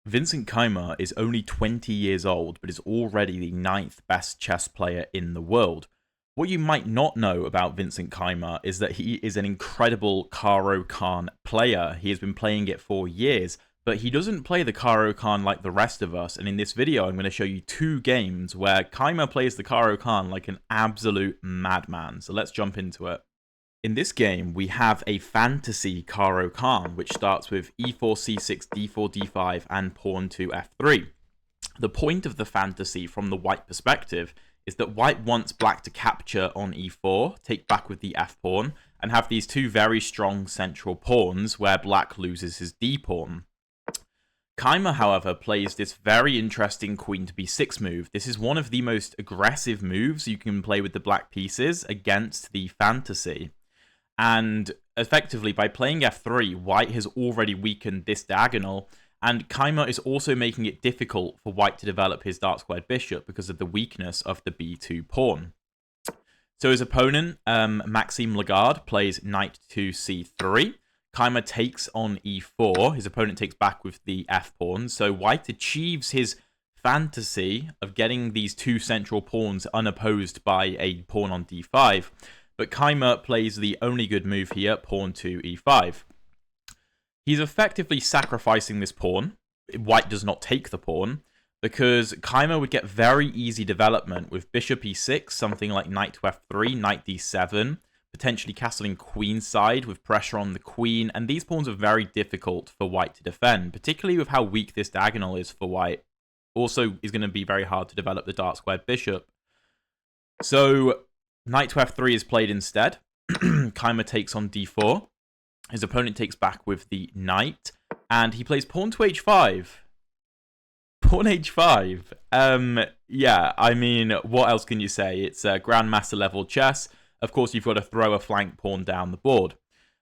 Vincent Keymar is only 20 years old, but is already the ninth best chess player in the world. What you might not know about Vincent Keymar is that he is an incredible Caro Kann player. He has been playing it for years, but he doesn't play the Caro Kann like the rest of us. And in this video, I'm going to show you two games where Keymar plays the Caro Kann like an absolute madman. So let's jump into it. In this game, we have a fantasy Caro Kann, which starts with e4, c6, d4, d5, and pawn to f3. The point of the fantasy from the white perspective is that white wants black to capture on e4, take back with the f-pawn, and have these two very strong central pawns where black loses his d-pawn. Keymar, however, plays this very interesting queen to b6 move. This is one of the most aggressive moves you can play with the black pieces against the fantasy. And effectively, by playing f3, white has already weakened this diagonal, and Keymar is also making it difficult for white to develop his dark-squared bishop because of the weakness of the b2 pawn. So his opponent, Maxime Lagarde, plays knight to c3. Keymar takes on e4. His opponent takes back with the f-pawn. So white achieves his fantasy of getting these two central pawns unopposed by a pawn on d5. But Keymar plays the only good move here, pawn to e5. He's effectively sacrificing this pawn. White does not take the pawn, because Keymar would get very easy development with bishop e6, something like knight to f3, knight d7, potentially castling queenside with pressure on the queen, and these pawns are very difficult for white to defend, particularly with how weak this diagonal is for white. Also is going to be very hard to develop the dark squared bishop. So knight to f3 is played instead. Keymar takes on d4. His opponent takes back with the knight, and he plays pawn to h5. Pawn h5. Yeah, I mean, what else can you say? It's a grandmaster level chess. Of course, you've got to throw a flank pawn down the board.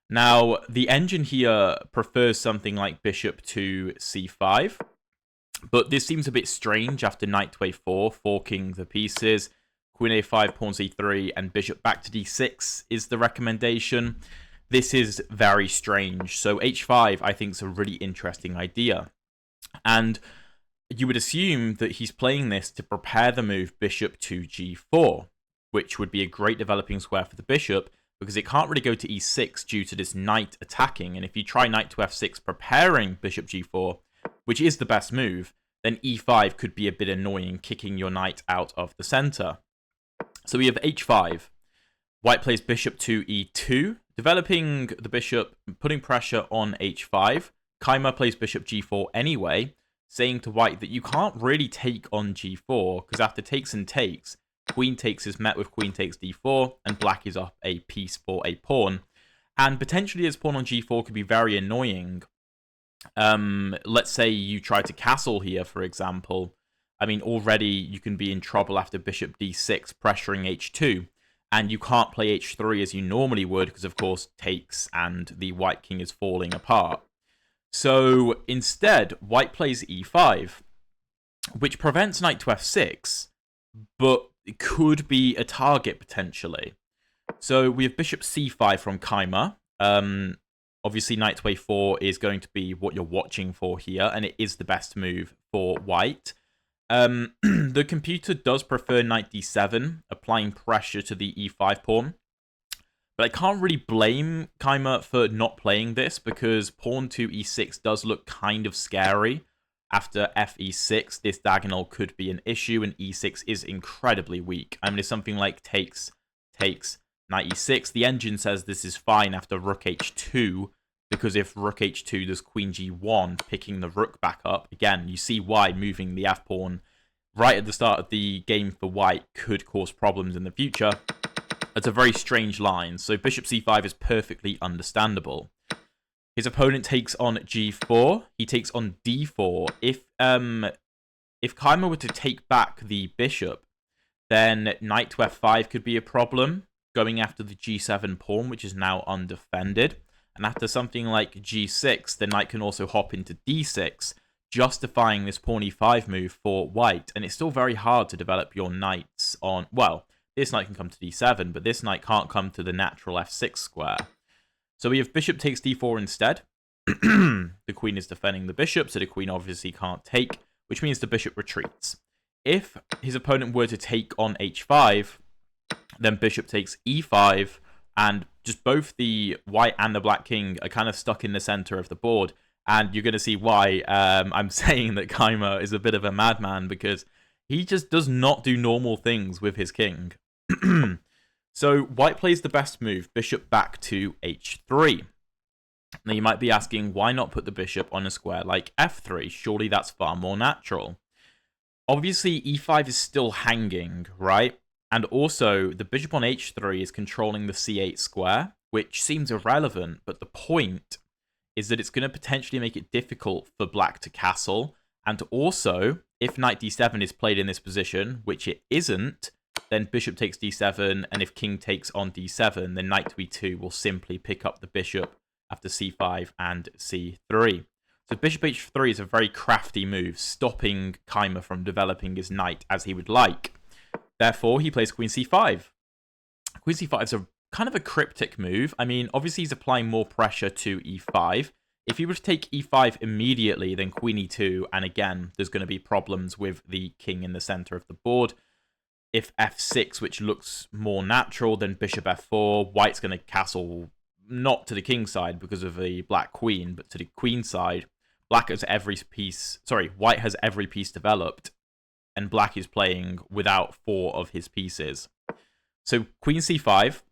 Now, the engine here prefers something like bishop to c5, but this seems a bit strange after knight to a4, forking the pieces. Queen a5, pawn c3, and bishop back to d6 is the recommendation. This is very strange. So h5, I think, is a really interesting idea. And you would assume that he's playing this to prepare the move bishop to g4, which would be a great developing square for the bishop, because it can't really go to e6 due to this knight attacking. And if you try knight to f6 preparing bishop g4, which is the best move, then e5 could be a bit annoying, kicking your knight out of the center. So we have h5. White plays bishop to e2, developing the bishop, putting pressure on h5. Keymar plays bishop g4 anyway, saying to white that you can't really take on g4, because after takes and takes, queen takes is met with queen takes d4, and black is up a piece for a pawn. And potentially this pawn on g4 could be very annoying. Let's say you try to castle here, for example. I mean, already you can be in trouble after bishop d6 pressuring h2, and you can't play h3 as you normally would, because of course takes and the white king is falling apart. So instead, white plays e5, which prevents knight to f6, but it could be a target potentially. So we have bishop c5 from Keymar. Obviously, knight to a4 is going to be what you're watching for here, and it is the best move for white. The computer does prefer knight d7, applying pressure to the e5 pawn. But I can't really blame Keymar for not playing this, because pawn to e6 does look kind of scary. After fe6, this diagonal could be an issue, and e6 is incredibly weak. I mean, it's something like takes, knight e6. The engine says this is fine after rook h2, because if rook h2 does queen g1, picking the rook back up, again, you see why moving the f-pawn right at the start of the game for white could cause problems in the future. It's a very strange line, so bishop c5 is perfectly understandable. His opponent takes on g4. He takes on d4. If Keymar were to take back the bishop, then knight to f5 could be a problem, going after the g7 pawn, which is now undefended. And after something like g6, the knight can also hop into d6, justifying this pawn e5 move for white. And it's still very hard to develop your knights on... Well, this knight can come to d7, but this knight can't come to the natural f6 square. So we have bishop takes d4 instead. The queen is defending the bishop, so the queen obviously can't take, which means the bishop retreats. If his opponent were to take on h5, then bishop takes e5, and just both the white and the black king are kind of stuck in the center of the board. And you're going to see why I'm saying that Keymar is a bit of a madman, because he just does not do normal things with his king. So white plays the best move, bishop back to h3. Now you might be asking, why not put the bishop on a square like f3? Surely that's far more natural. Obviously, e5 is still hanging, right? And also, the bishop on h3 is controlling the c8 square, which seems irrelevant, but the point is that it's going to potentially make it difficult for black to castle. And also, if knight d7 is played in this position, which it isn't, then bishop takes d7, and if king takes on d7, then knight to e2 will simply pick up the bishop after c5 and c3. So bishop h3 is a very crafty move, stopping Keymar from developing his knight as he would like. Therefore, he plays queen c5. Queen c5 is a kind of a cryptic move. I mean, obviously he's applying more pressure to e5. If he were to take e5 immediately, then queen e2, and again, there's going to be problems with the king in the center of the board. If f6, which looks more natural, then bishop f4, white's going to castle not to the king side because of the black queen, but to the queen side. White has every piece developed, and black is playing without 4 of his pieces. So queen c5,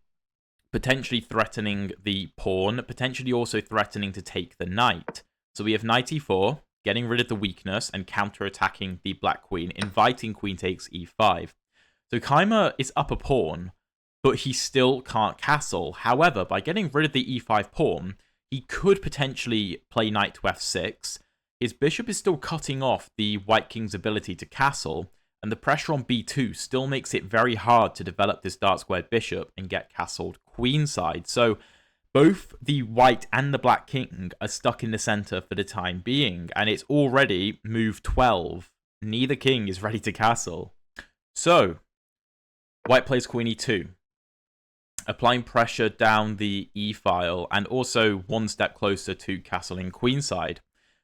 potentially threatening the pawn, potentially also threatening to take the knight. So we have knight e4, getting rid of the weakness and counter-attacking the black queen, inviting queen takes e5. So Keymar is up a pawn, but he still can't castle. However, by getting rid of the e5 pawn, he could potentially play knight to f6. His bishop is still cutting off the white king's ability to castle, and the pressure on b2 still makes it very hard to develop this dark-squared bishop and get castled queenside. So both the white and the black king are stuck in the center for the time being, and it's already move 12. Neither king is ready to castle. So white plays queen e2, applying pressure down the e-file, and also one step closer to castling queenside.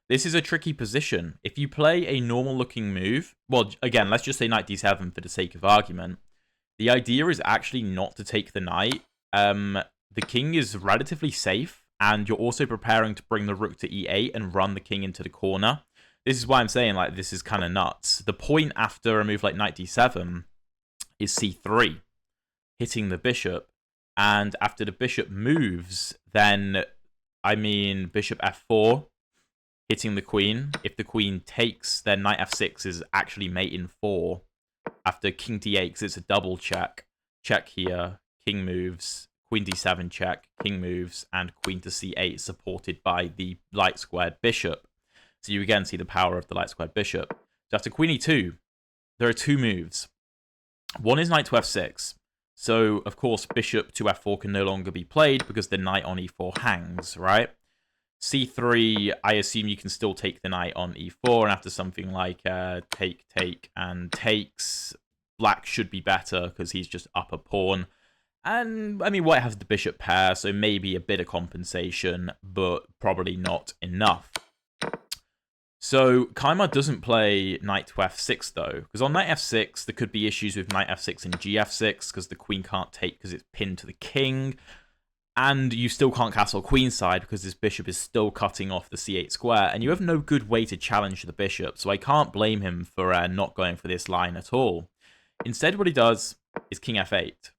This is a tricky position. If you play a normal-looking move, well, again, let's just say knight d7 for the sake of argument. The idea is actually not to take the knight. The king is relatively safe, and you're also preparing to bring the rook to e8 and run the king into the corner. This is why I'm saying, like, this is kind of nuts. The point after a move like knight d7 is c3, hitting the bishop. And after the bishop moves, then, I mean, bishop f4, hitting the queen. If the queen takes, then knight f6 is actually mate in 4. After king d8, because it's a double check. Check here, king moves, queen d7 check, king moves, and queen to c8 supported by the light squared bishop. So you again see the power of the light squared bishop. So after queen e2, there are 2 moves. One is knight to f6. So, of course, bishop to f4 can no longer be played because the knight on e4 hangs, right? c3, I assume you can still take the knight on e4, and after something like take, and takes, black should be better because he's just up a pawn. And, I mean, white has the bishop pair, so maybe a bit of compensation, but probably not enough. So Keymar doesn't play knight to f6 though, because on knight f6 there could be issues with knight f6 and gf6 because the queen can't take because it's pinned to the king, and you still can't castle queenside because this bishop is still cutting off the c8 square, and you have no good way to challenge the bishop, so I can't blame him for not going for this line at all. Instead, what he does is king f8.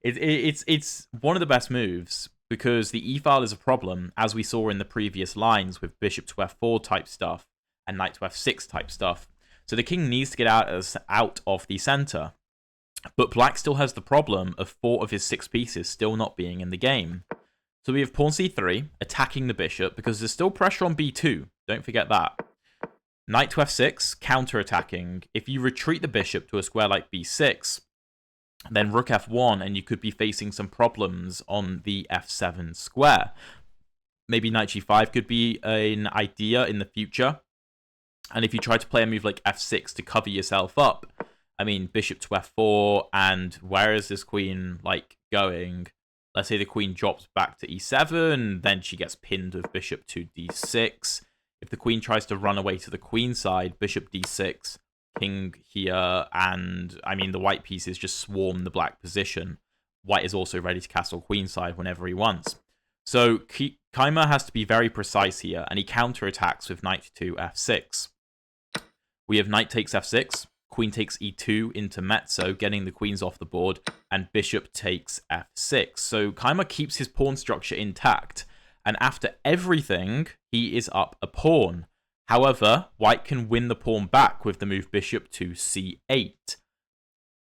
It's one of the best moves, because the e-file is a problem, as we saw in the previous lines with bishop to f4 type stuff and knight to f6 type stuff. So the king needs to get out of the center. But black still has the problem of 4 of his 6 pieces still not being in the game. So we have pawn c3, attacking the bishop, because there's still pressure on b2. Don't forget that. Knight to f6, counter-attacking. If you retreat the bishop to a square like b6, then rook f1, and you could be facing some problems on the f7 square. Maybe knight g5 could be an idea in the future. And if you try to play a move like f6 to cover yourself up, I mean, bishop to f4, and where is this queen, like, going? Let's say the queen drops back to e7, then she gets pinned with bishop to d6. If the queen tries to run away to the queen side, bishop d6, king here, and I mean the white pieces just swarm the black position. White is also ready to castle queenside whenever he wants. So Keymar has to be very precise here, and he counterattacks with knight to f6. We have knight takes f6, queen takes e2 intermezzo, getting the queens off the board, and bishop takes f6. So Keymar keeps his pawn structure intact, and after everything, he is up a pawn. However, white can win the pawn back with the move bishop to c8.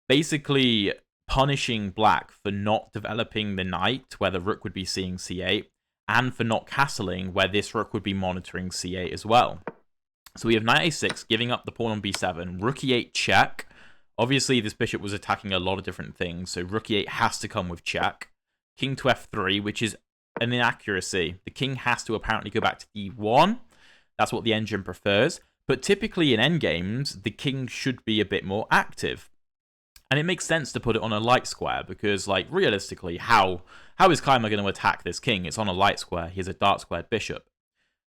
Basically punishing black for not developing the knight, where the rook would be seeing c8, and for not castling, where this rook would be monitoring c8 as well. So we have knight a6, giving up the pawn on b7, rook e8 check. Obviously, this bishop was attacking a lot of different things, so rook e8 has to come with check. King to f3, which is an inaccuracy. The king has to apparently go back to e1. That's what the engine prefers. But typically in endgames, the king should be a bit more active. And it makes sense to put it on a light square, because, like, realistically, how is Keymar going to attack this king? It's on a light square. He has a dark squared bishop.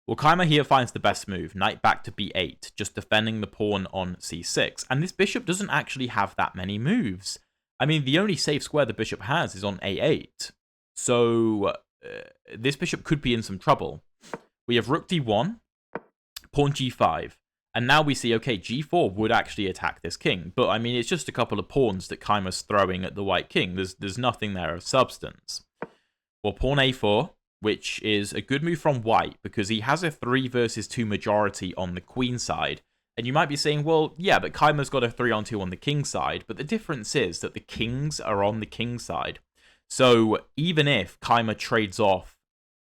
Well, Keymar here finds the best move, knight back to b8, just defending the pawn on c6. And this bishop doesn't actually have that many moves. I mean, the only safe square the bishop has is on a8. So this bishop could be in some trouble. We have rook d1, pawn g5. And now we see, okay, g4 would actually attack this king. But, I mean, it's just a couple of pawns that Keymar's throwing at the white king. There's nothing there of substance. Well, pawn a4, which is a good move from white, because he has a 3 versus 2 majority on the queen side. And you might be saying, well, yeah, but Keymar's got a 3-on-2 on the king side. But the difference is that the kings are on the king side. So even if Keymar trades off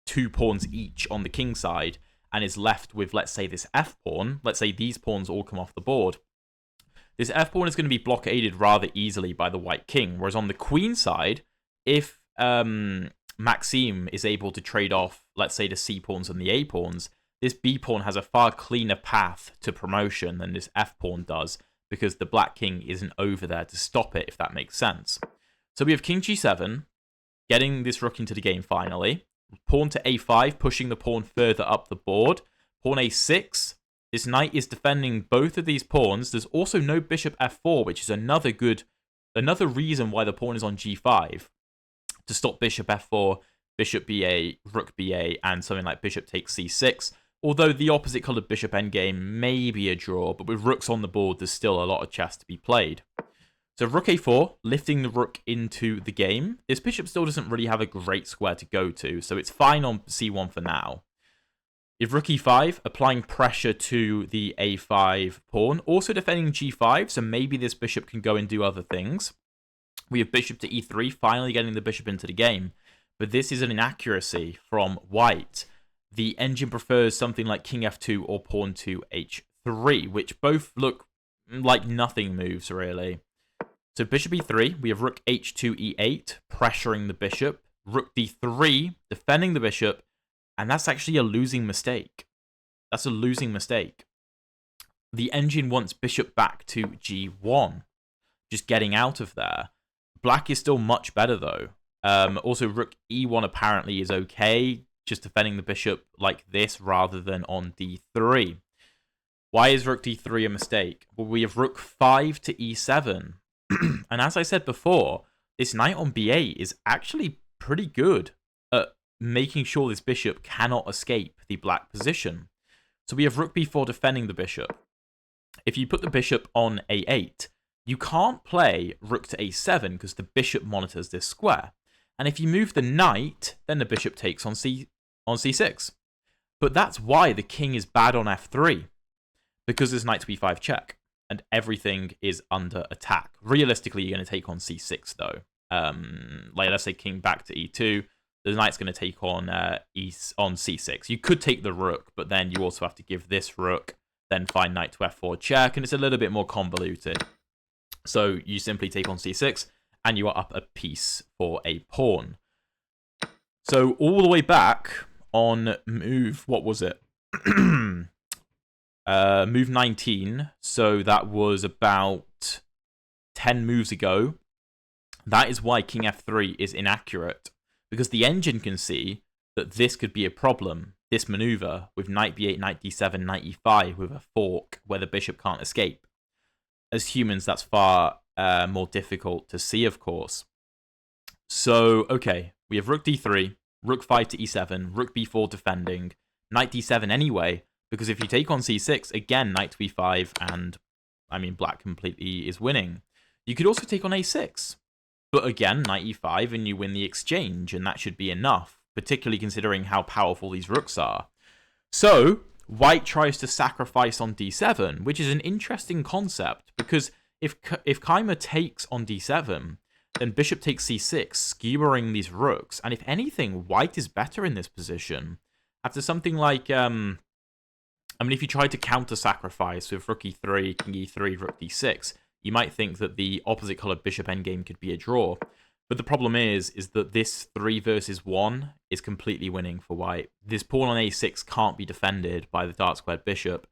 2 pawns each on the king side, and is left with, let's say, this f-pawn, let's say these pawns all come off the board, this f-pawn is going to be blockaded rather easily by the white king. Whereas on the queen side, if Maxime is able to trade off, let's say, the c-pawns and the a-pawns, this b-pawn has a far cleaner path to promotion than this f-pawn does, because the black king isn't over there to stop it, if that makes sense. So we have king g7, getting this rook into the game finally. Pawn to a5, pushing the pawn further up the board. Pawn a6. This knight is defending both of these pawns. There's also no bishop f4, which is another reason why the pawn is on g5. To stop bishop f4, bishop ba, rook ba, and something like bishop takes c6. Although the opposite coloured bishop endgame may be a draw, but with rooks on the board, there's still a lot of chess to be played. So rook a4, lifting the rook into the game. This bishop still doesn't really have a great square to go to, so it's fine on c1 for now. If rook e5, applying pressure to the a5 pawn, also defending g5, so maybe this bishop can go and do other things. We have bishop to e3, finally getting the bishop into the game, but this is an inaccuracy from white. The engine prefers something like king f2 or pawn to h3, which both look like nothing moves, really. So bishop e3, we have rook h2 e8, pressuring the bishop. Rook d3, defending the bishop. And that's actually a losing mistake. That's a losing mistake. The engine wants bishop back to g1. Just getting out of there. Black is still much better, though. Also, rook e1 apparently is okay. Just defending the bishop like this rather than on d3. Why is rook d3 a mistake? Well, we have rook 5 to e7. And as I said before, this knight on b8 is actually pretty good at making sure this bishop cannot escape the black position. So we have rook b4 defending the bishop. If you put the bishop on a8, you can't play rook to a7 because the bishop monitors this square. And if you move the knight, then the bishop takes on c6. But that's why the king is bad on f3, because there's knight to b5 check. And everything is under attack. Realistically, you're going to take on c6, though. Like, let's say king back to e2. The knight's going to take on on c6. You could take the rook, but then you also have to give this rook, then find knight to f4 check, and it's a little bit more convoluted. So you simply take on c6, and you are up a piece for a pawn. So all the way back on move, what was it? Move 19, so that was about 10 moves ago. That is why king f3 is inaccurate, because the engine can see that this could be a problem, this maneuver, with knight b8, knight d7, knight e5, with a fork where the bishop can't escape. As humans, that's far more difficult to see, of course. So, okay, we have rook d3, rook 5 to e7, rook b4 defending, knight d7 anyway, because if you take on c6, again, knight to e5, and, I mean, black completely is winning. You could also take on a6, but again, knight e5, and you win the exchange, and that should be enough, particularly considering how powerful these rooks are. So, white tries to sacrifice on d7, which is an interesting concept, because if Keymar takes on d7, then bishop takes c6, skewering these rooks, and if anything, white is better in this position. After something like, I mean, if you tried to counter-sacrifice with rook e3, king e3, rook d6, you might think that the opposite-coloured bishop endgame could be a draw. But the problem is that this 3 versus 1 is completely winning for white. This pawn on a6 can't be defended by the dark-squared bishop.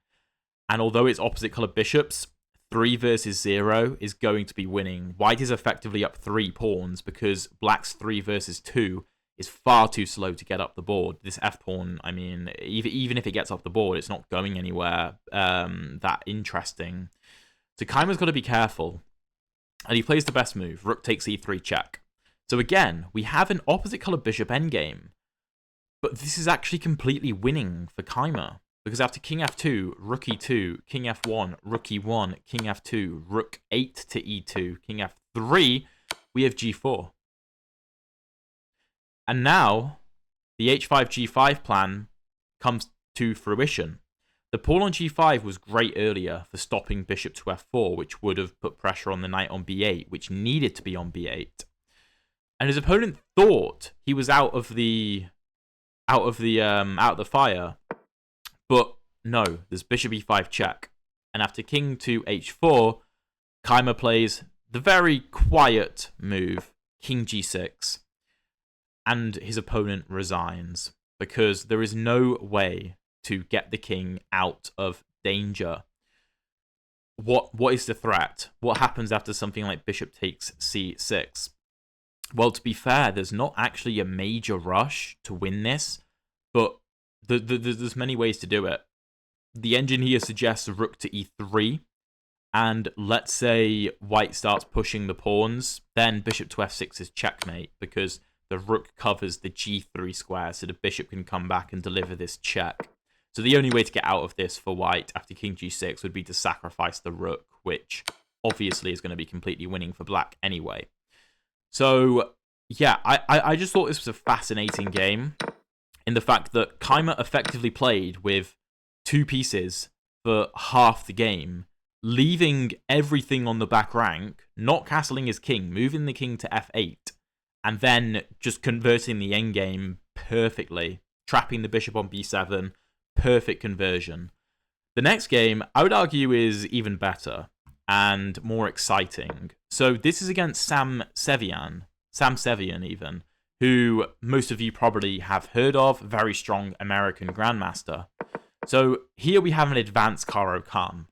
And although it's opposite-coloured bishops, 3 versus 0 is going to be winning. White is effectively up 3 pawns because black's 3 versus 2 is far too slow to get up the board. This f-pawn, I mean, even if it gets up the board, it's not going anywhere that interesting. So Keymar's got to be careful. And he plays the best move, rook takes e3 check. So again, we have an opposite-coloured bishop endgame. But this is actually completely winning for Keymar. Because after king f2, rook e2, king f1, rook e1, king f2, rook 8 to e2, king f3, we have g4. And now, the h5, g5 plan comes to fruition. The pawn on g5 was great earlier for stopping bishop to f4, which would have put pressure on the knight on b8, which needed to be on b8. And his opponent thought he was out of the fire. But no, there's bishop e5 check. And after king to h4, Keymar plays the very quiet move, king g6. And his opponent resigns because there is no way to get the king out of danger. What is the threat? What happens after something like bishop takes c6? Well, to be fair, there's not actually a major rush to win this, but there's many ways to do it. The engine here suggests rook to e3, and let's say white starts pushing the pawns, then bishop to f6 is checkmate, because the rook covers the g3 square, so the bishop can come back and deliver this check. So the only way to get out of this for white after king g6 would be to sacrifice the rook, which obviously is going to be completely winning for black anyway. So, yeah, I just thought this was a fascinating game in the fact that Keymar effectively played with 2 pieces for half the game, leaving everything on the back rank, not castling his king, moving the king to f8, and then just converting the endgame perfectly, trapping the bishop on b7, perfect conversion. The next game, I would argue, is even better and more exciting. So this is against Sam Sevian even, who most of you probably have heard of, very strong American grandmaster. So here we have an advanced Caro Kann.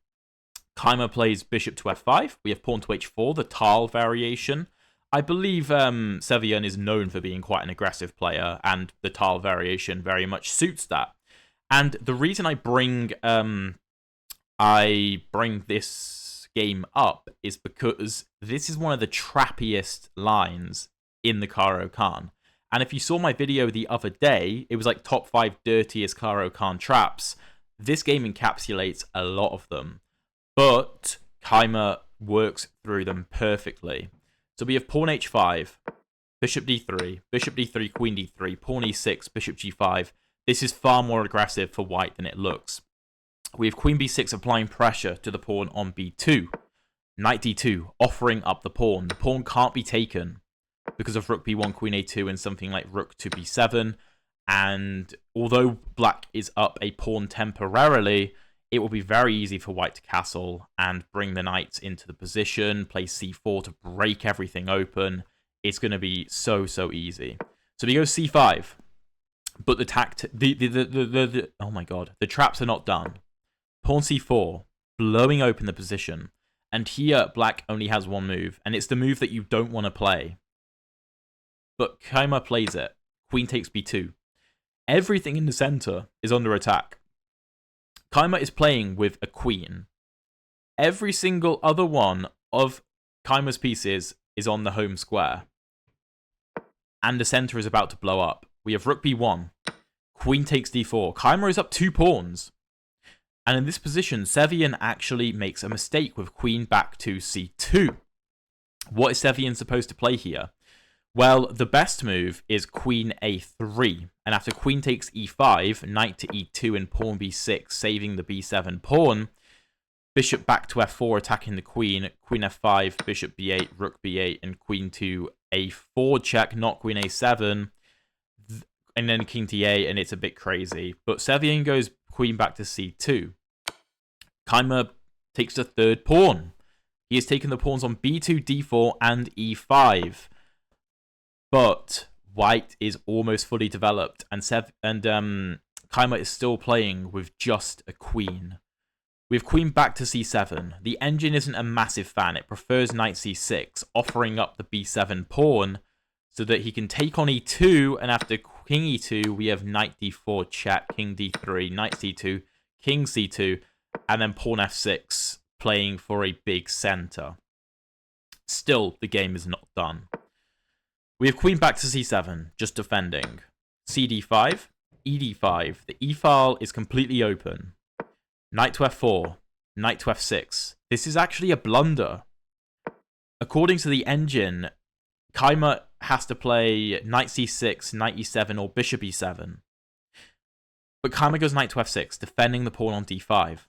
Keymar plays bishop to f5. We have pawn to h4, the Tal variation. I believe Sevian is known for being quite an aggressive player, and the Tal variation very much suits that. And the reason I bring this game up is because this is one of the trappiest lines in the Caro Kann. And if you saw my video the other day, it was like top 5 dirtiest Caro Kann traps. This game encapsulates a lot of them, but Keymar works through them perfectly. So we have pawn h5, bishop d3, queen d3, pawn e6, bishop g5. This is far more aggressive for white than it looks. We have queen b6 applying pressure to the pawn on b2. Knight d2, offering up the pawn. The pawn can't be taken because of rook b1, queen a2, and something like rook to b7. And although black is up a pawn temporarily, it will be very easy for white to castle and bring the knights into the position, play c4 to break everything open. It's going to be so easy. So we go c5. But oh my god, the traps are not done. Pawn c4, blowing open the position. And here, black only has one move, and it's the move that you don't want to play. but Keymar plays it. Queen takes b2. Everything in the center is under attack. Keymar is playing with a queen. Every single other one of Keymar's pieces is on the home square. And the center is about to blow up. We have rook b1. Queen takes d4. Keymar is up 2 pawns. And in this position, Sevian actually makes a mistake with queen back to c2. What is Sevian supposed to play here? Well, the best move is queen a3. And after queen takes e5, knight to e2 and pawn b6, saving the b7 pawn. Bishop back to f4, attacking the queen. Queen f5, bishop b8, rook b8, and queen to a4 check, not queen a7. And then king to a8, and it's a bit crazy. But Sevian goes queen back to c2. Keymar takes the 3rd pawn. He has taken the pawns on b2, d4, and e5. But white is almost fully developed, and Keymar is still playing with just a queen. We have queen back to c7. The engine isn't a massive fan. It prefers knight c6, offering up the b7 pawn so that he can take on e2, and after king e2, we have knight d4 check, king d3, knight c2, king c2, and then pawn f6, playing for a big center. Still, the game is not done. We have queen back to c7, just defending. cd5, ed5. The e-file is completely open. Knight to f4, knight to f6. This is actually a blunder. According to the engine, Keymar has to play knight c6, knight e7, or bishop e7. But Keymar goes knight to f6, defending the pawn on d5.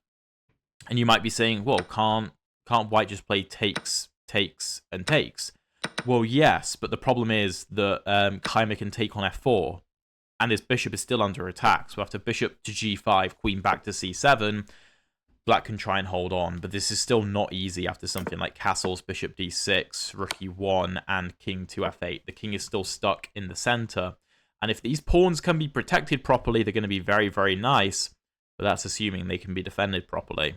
And you might be saying, well, can't white just play takes, and takes? Well, yes, but the problem is that Keymar can take on f4, and his bishop is still under attack. So after bishop to g5, queen back to c7, black can try and hold on. But this is still not easy after something like castles, bishop d6, rook e1, and king to f8. The king is still stuck in the center. And if these pawns can be protected properly, they're going to be very, very nice. But that's assuming they can be defended properly.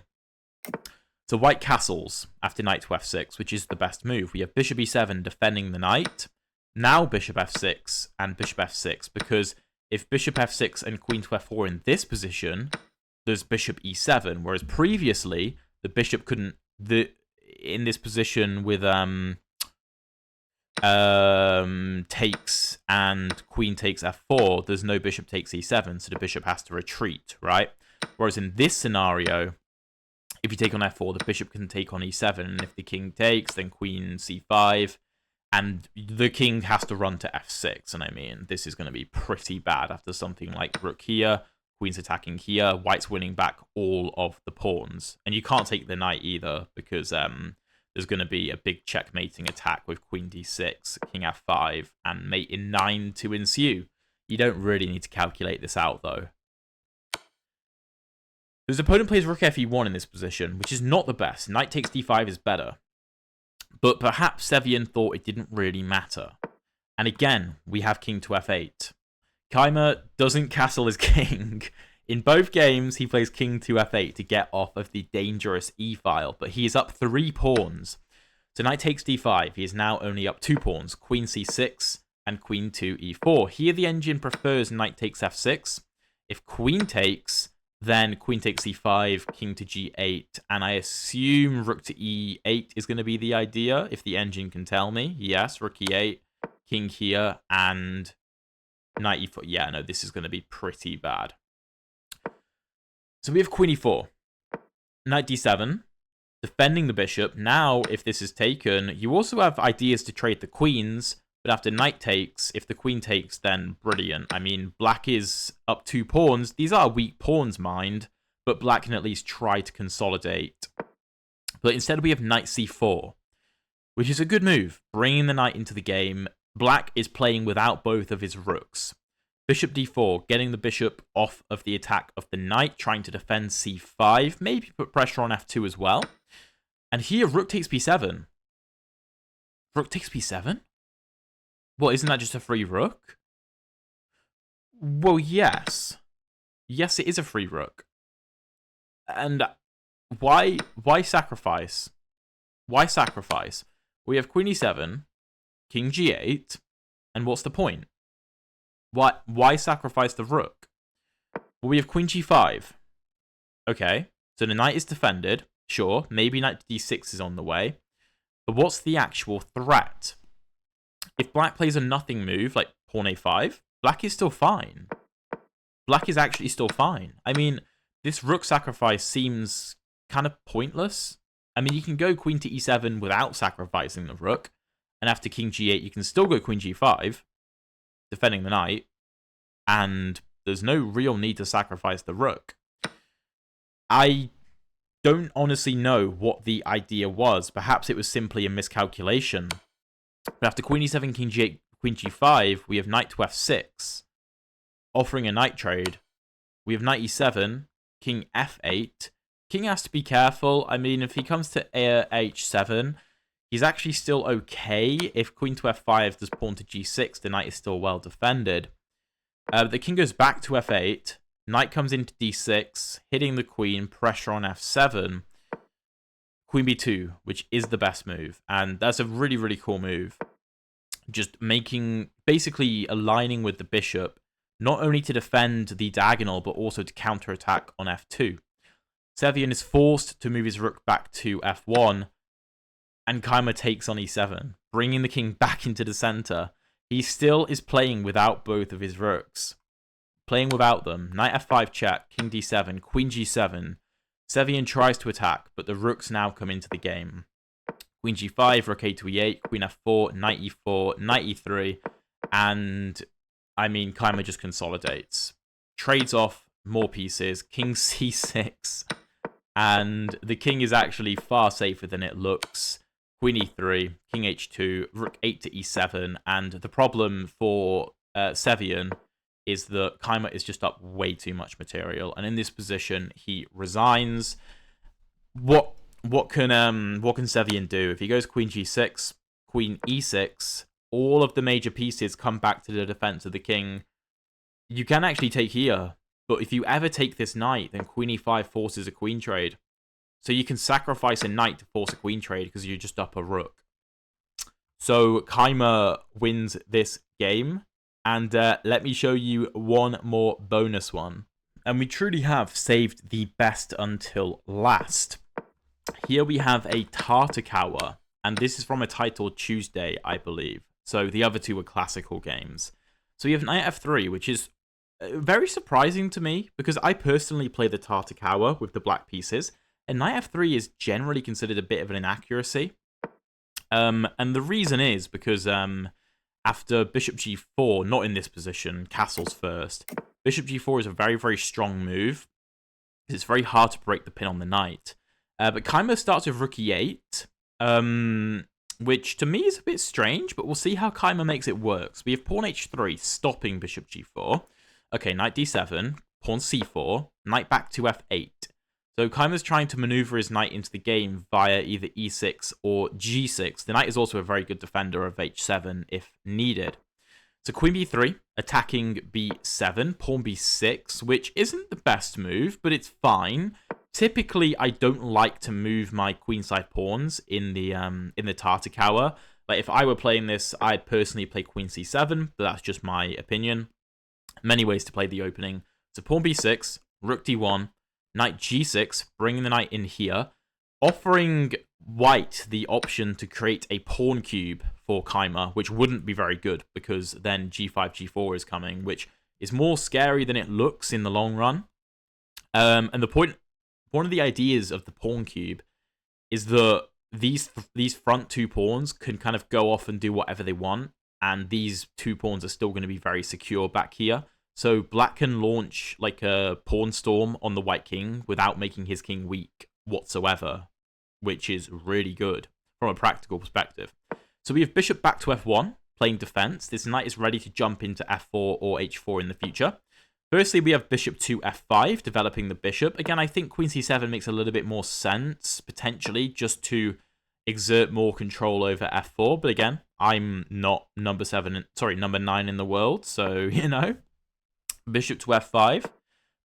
So white castles after knight to f6, which is the best move. We have bishop e7 defending the knight. Now bishop f6 and bishop f6, because if bishop f6 and queen to f4 in this position, there's bishop e7, whereas previously the bishop couldn't. In this position with takes and queen takes f4, there's no bishop takes e7, so the bishop has to retreat, right? Whereas in this scenario, if you take on f4, the bishop can take on e7, and if the king takes, then queen c5, and the king has to run to f6. And I mean, this is going to be pretty bad after something like rook here, queen's attacking here, white's winning back all of the pawns. And you can't take the knight either, because there's going to be a big checkmating attack with queen d6, king f5, and mate in 9 to ensue. You don't really need to calculate this out, though. His opponent plays rook fe1 in this position, which is not the best. Knight takes d5 is better. But perhaps Sevian thought it didn't really matter. And again, we have king to f8. Keymar doesn't castle his king. In both games, he plays king to f8 to get off of the dangerous e-file, but he is up 3 pawns. So knight takes d5. He is now only up 2 pawns, queen c6 and queen to e4. Here the engine prefers knight takes f6. If queen takes, then queen takes c5, king to g8, and I assume rook to e8 is going to be the idea, if the engine can tell me. Yes, rook e8, king here, and knight e4. Yeah, no, this is going to be pretty bad. So we have queen e4, knight d7, defending the bishop. Now, if this is taken, you also have ideas to trade the queens, but after knight takes, if the queen takes, then brilliant. I mean, black is up 2 pawns. These are weak pawns, mind, but black can at least try to consolidate. But instead we have knight c4, which is a good move, bringing the knight into the game. Black is playing without both of his rooks. Bishop d4, getting the bishop off of the attack of the knight, trying to defend c5, maybe put pressure on f2 as well. And here, rook takes b7. Rook takes b7? Well, isn't that just a free rook? Well, yes. Yes, it is a free rook. And why sacrifice? Why sacrifice? We have queen e7, king g8, And what's the point? Why sacrifice the rook? Well, we have queen g5. Okay, so the knight is defended. Sure, maybe knight to d6 is on the way. But what's the actual threat? If black plays a nothing move, like pawn a5, black is still fine. Black is actually still fine. I mean, this rook sacrifice seems kind of pointless. I mean, you can go queen to e7 without sacrificing the rook. And after king g8, you can still go queen g5, defending the knight. And there's no real need to sacrifice the rook. I don't honestly know what the idea was. Perhaps it was simply a miscalculation. But after queen e7, king g8, queen g5, we have knight to f6, offering a knight trade. We have knight e7, king f8. King has to be careful. I mean, if he comes to h7, he's actually still okay. If queen to f5 does pawn to g6, the knight is still well defended. The king goes back to f8. Knight comes into d6, hitting the queen, pressure on f7. Queen b2, which is the best move. And that's a really, really cool move. Just basically aligning with the bishop, not only to defend the diagonal, but also to counterattack on f2. Sicilian is forced to move his rook back to f1, and Keymar takes on e7, bringing the king back into the center. He still is playing without both of his rooks. Playing without them. Knight f5 check, king d7, queen g7. Sicilian tries to attack, but the rooks now come into the game. Queen g5, rook a to e8, queen f4, knight e4, knight e3, and, I mean, Keymar just consolidates. Trades off more pieces, king c6, and the king is actually far safer than it looks. Queen e3, king h2, rook 8 to e7, and the problem for Sicilian is that Keymar is just up way too much material, and in this position, he resigns. What can Sicilian do? If he goes queen g6, queen e6, all of the major pieces come back to the defense of the king. You can actually take here, but if you ever take this knight, then queen e5 forces a queen trade. So you can sacrifice a knight to force a queen trade because you're just up a rook. So Keymar wins this game. And let me show you one more bonus one. And we truly have saved the best until last. Here we have a Tartakower. And this is from a title Tuesday, I believe. So the other two were classical games. So we have knight f3, which is very surprising to me, because I personally play the Tartakower with the black pieces. And knight f3 is generally considered a bit of an inaccuracy. And the reason is because after bishop g4, not in this position, castles first, bishop g4 is a very, very strong move. It's very hard to break the pin on the knight. But Keymar starts with rook e8, which to me is a bit strange, but we'll see how Keymar makes it work. So we have pawn h3, stopping bishop g4. Okay, knight d7, pawn c4, knight back to f8. So Keymar's trying to maneuver his knight into the game via either e6 or g6. The knight is also a very good defender of h7 if needed. So queen b3, attacking b7, pawn b6, which isn't the best move, but it's fine. Typically, I don't like to move my queenside pawns in the Tartakower. Like, if I were playing this, I'd personally play queen c7, but that's just my opinion. Many ways to play the opening. So pawn b6, rook d1, knight g6, bringing the knight in here, offering white the option to create a pawn cube for Keymar, which wouldn't be very good, because then g5, g4 is coming, which is more scary than it looks in the long run. And one of the ideas of the pawn cube is that these front two pawns can kind of go off and do whatever they want, and these two pawns are still going to be very secure back here. So black can launch like a pawn storm on the white king without making his king weak whatsoever, which is really good from a practical perspective. So we have bishop back to f1, playing defense. This knight is ready to jump into f4 or h4 in the future. Firstly, we have bishop to f5, developing the bishop. Again, I think queen c7 makes a little bit more sense, potentially, just to exert more control over f4. But again, I'm not number 9 in the world, so, you know. Bishop to f5,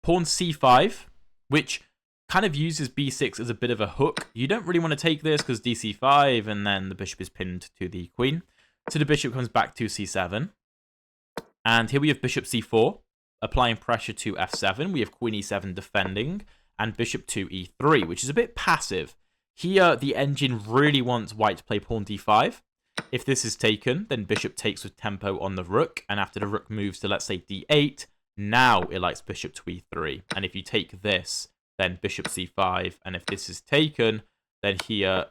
pawn c5, which kind of uses b6 as a bit of a hook. You don't really want to take this because dc5, and then the bishop is pinned to the queen. So the bishop comes back to c7. And here we have bishop c4, applying pressure to f7. We have queen e7 defending, and bishop to e3, which is a bit passive. Here, the engine really wants white to play pawn d5. If this is taken, then bishop takes with tempo on the rook, and after the rook moves to, let's say, d8, now it likes bishop to e3. And if you take this, then bishop c5, and if this is taken, then here,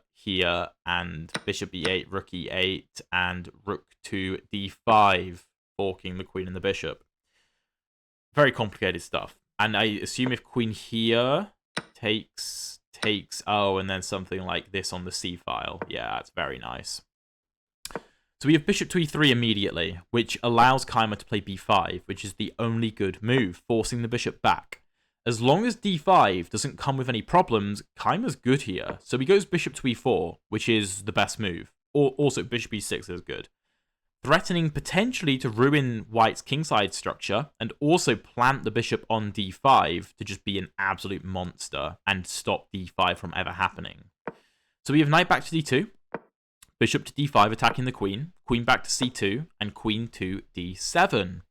and bishop e8, rook e8, and rook to d5, forking the queen and the bishop. Very complicated stuff. And I assume if queen here takes, oh, and then something like this on the c file. Yeah, that's very nice. So we have bishop to e3 immediately, which allows Keymar to play b5, which is the only good move, forcing the bishop back. As long as d5 doesn't come with any problems, Keymar's good here. So he goes bishop to e4, which is the best move. Also, bishop e6 is good. Threatening potentially to ruin white's kingside structure, and also plant the bishop on d5 to just be an absolute monster and stop d5 from ever happening. So we have knight back to d2, bishop to d5 attacking the queen, queen back to c2, and queen to d7.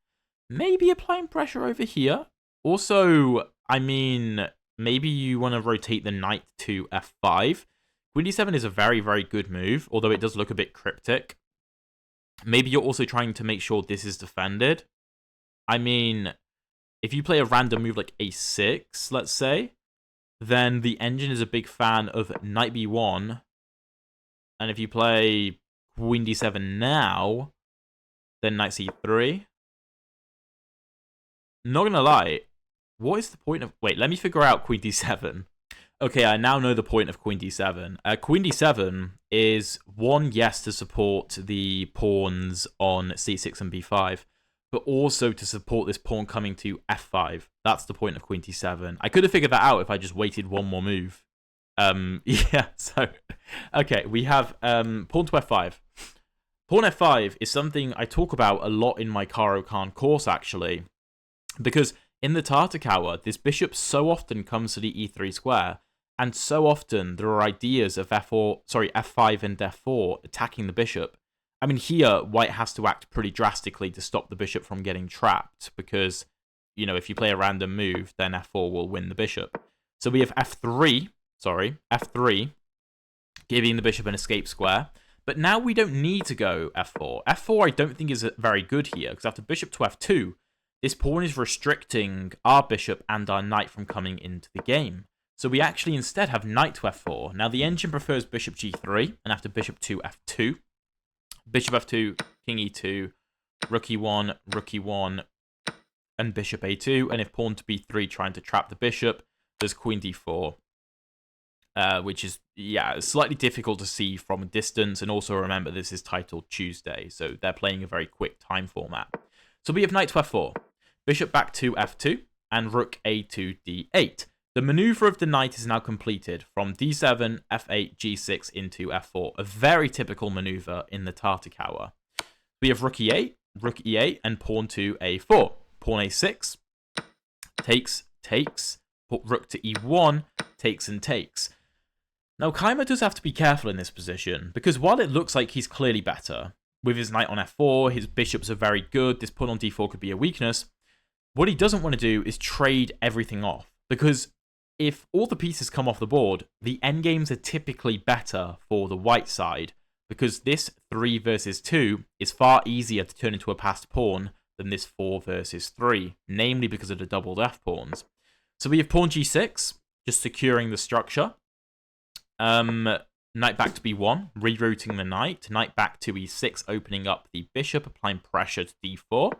Maybe applying pressure over here. Also, I mean, maybe you want to rotate the knight to f5. Queen d7 is a very, very good move, although it does look a bit cryptic. Maybe you're also trying to make sure this is defended. I mean, if you play a random move like a6, let's say, then the engine is a big fan of knight b1. And if you play queen d7 now, then knight c3. Not gonna lie, what is the point of... Wait, let me figure out queen d7. Okay, I now know the point of queen d7. Queen d7 is one, yes, to support the pawns on c6 and b5, but also to support this pawn coming to f5. That's the point of queen d7. I could have figured that out if I just waited one more move. Yeah, so... Okay, we have pawn to f5. Pawn f5 is something I talk about a lot in my Caro Kann course, actually, because in the Tartakower, this bishop so often comes to the e3 square, and so often there are ideas of f5 and f4 attacking the bishop. I mean, here, white has to act pretty drastically to stop the bishop from getting trapped, because, you know, if you play a random move, then f4 will win the bishop. So we have f3, giving the bishop an escape square. But now we don't need to go f4. f4 I don't think is very good here, because after bishop to f2, this pawn is restricting our bishop and our knight from coming into the game. So we actually instead have knight to f4. Now the engine prefers bishop g3, and after bishop to f2, bishop f2, king e2, rook e1, and bishop a2. And if pawn to b3 trying to trap the bishop, there's queen d4. Which is, yeah, slightly difficult to see from a distance. And also remember, this is titled Tuesday, so they're playing a very quick time format. So we have knight to f4, bishop back to f2, and rook a2, d8. The maneuver of the knight is now completed from d7, f8, g6 into f4. A very typical maneuver in the Tartakower. We have rook e8, and pawn to a4. Pawn a6, takes, rook to e1, takes and takes. Now, Keymar does have to be careful in this position, because while it looks like he's clearly better, with his knight on f4, his bishops are very good, this pawn on d4 could be a weakness, what he doesn't want to do is trade everything off, because if all the pieces come off the board, the endgames are typically better for the white side, because this 3 versus 2 is far easier to turn into a passed pawn than this 4 versus 3, namely because of the doubled f-pawns. So we have pawn g6, just securing the structure. Knight back to b1, rerouting the knight. Knight back to e6, opening up the bishop, applying pressure to d4.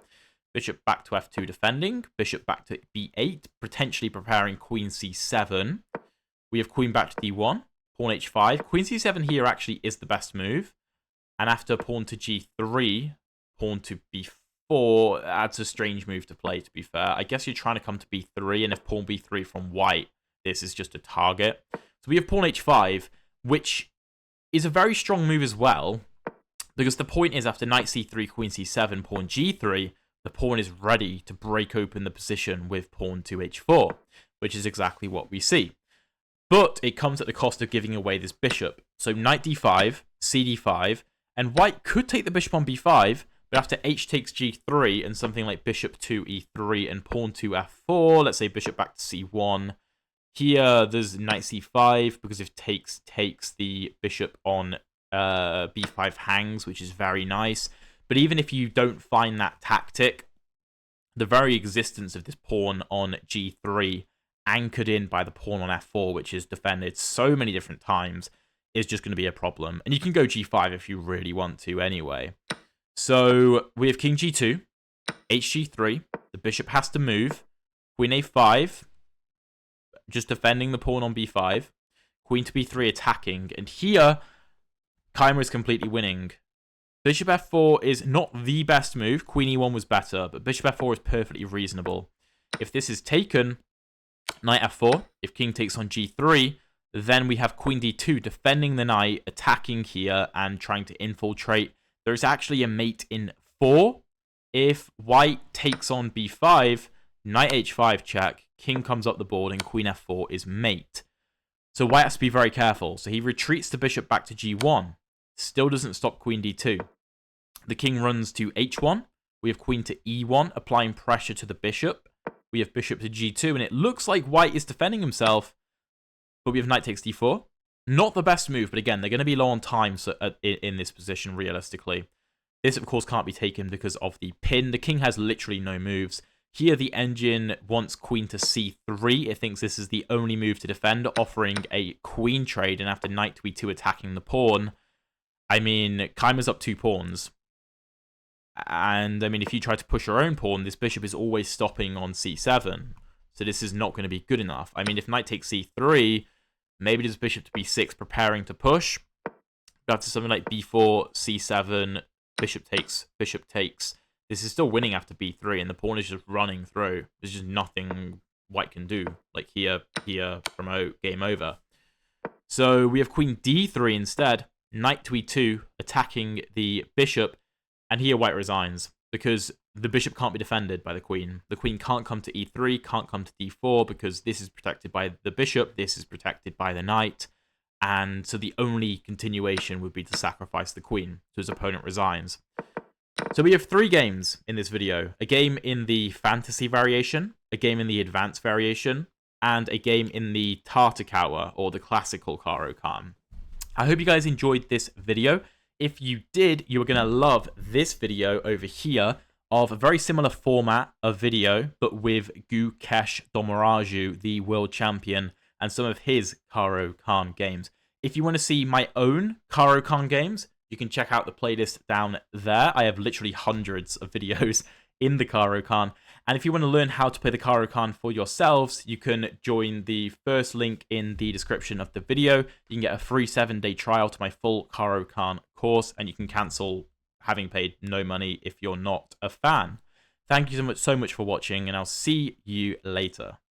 Bishop back to f2, defending. Bishop back to b8, potentially preparing queen c7. We have queen back to d1, pawn h5. Queen c7 here actually is the best move. And after pawn to g3, pawn to b4, that's a strange move to play, to be fair. I guess you're trying to come to b3, and if pawn b3 from white, this is just a target. So we have pawn h5, which is a very strong move as well, because the point is after knight c3, queen c7, pawn g3, the pawn is ready to break open the position with pawn to h4, which is exactly what we see. But it comes at the cost of giving away this bishop. So knight d5, cd5, and white could take the bishop on b5, But after h takes g3 and something like bishop to e3 and pawn to f4, let's say bishop back to c1. Here, there's knight c5, because if takes the bishop on b5 hangs, which is very nice. But even if you don't find that tactic, the very existence of this pawn on g3, anchored in by the pawn on f4, which is defended so many different times, is just going to be a problem. And you can go g5 if you really want to anyway. So we have king g2, hg3, the bishop has to move, queen a5, just defending the pawn on b5, queen to b3 attacking, and here, Keymar is completely winning. Bishop f4 is not the best move, queen e1 was better, but bishop f4 is perfectly reasonable. If this is taken, knight f4, if king takes on g3, then we have queen d2 defending the knight, attacking here, and trying to infiltrate. There's actually a mate in 4. If white takes on b5, knight h5 check, king comes up the board, and queen f4 is mate. So white has to be very careful. So he retreats the bishop back to g1. Still doesn't stop queen d2. The king runs to h1. We have queen to e1, applying pressure to the bishop. We have bishop to g2, and it looks like white is defending himself. But we have knight takes d4. Not the best move, but again, they're going to be low on time in this position, realistically. This, of course, can't be taken because of the pin. The king has literally no moves. Here, the engine wants queen to c3. It thinks this is the only move to defend, offering a queen trade, and after knight to e2 attacking the pawn, I mean, Keymar's up 2 pawns. And, I mean, if you try to push your own pawn, this bishop is always stopping on c7. So this is not going to be good enough. I mean, if knight takes c3, maybe there's bishop to b6 preparing to push. But after something like b4, c7, bishop takes, bishop takes. This is still winning after b3, and the pawn is just running through. There's just nothing white can do. Like here, promote, game over. So we have queen d3 instead. Knight to e2, attacking the bishop. And here white resigns, because the bishop can't be defended by the queen. The queen can't come to e3, can't come to d4, because this is protected by the bishop, this is protected by the knight. And so the only continuation would be to sacrifice the queen. So his opponent resigns. So we have 3 games in this video. A game in the fantasy variation, a game in the advanced variation, and a game in the Tartakower, or the classical Caro Kann. I hope you guys enjoyed this video. If you did, you are going to love this video over here of a very similar format of video, but with Gukesh Domoraju, the world champion, and some of his Caro Kann games. If you want to see my own Caro Kann games, you can check out the playlist down there. I have literally hundreds of videos in the Caro Kann. And if you want to learn how to play the Caro Kann for yourselves, you can join the first link in the description of the video. You can get a free 7-day trial to my full Caro Kann course, and you can cancel having paid no money if you're not a fan. Thank you so much for watching, and I'll see you later.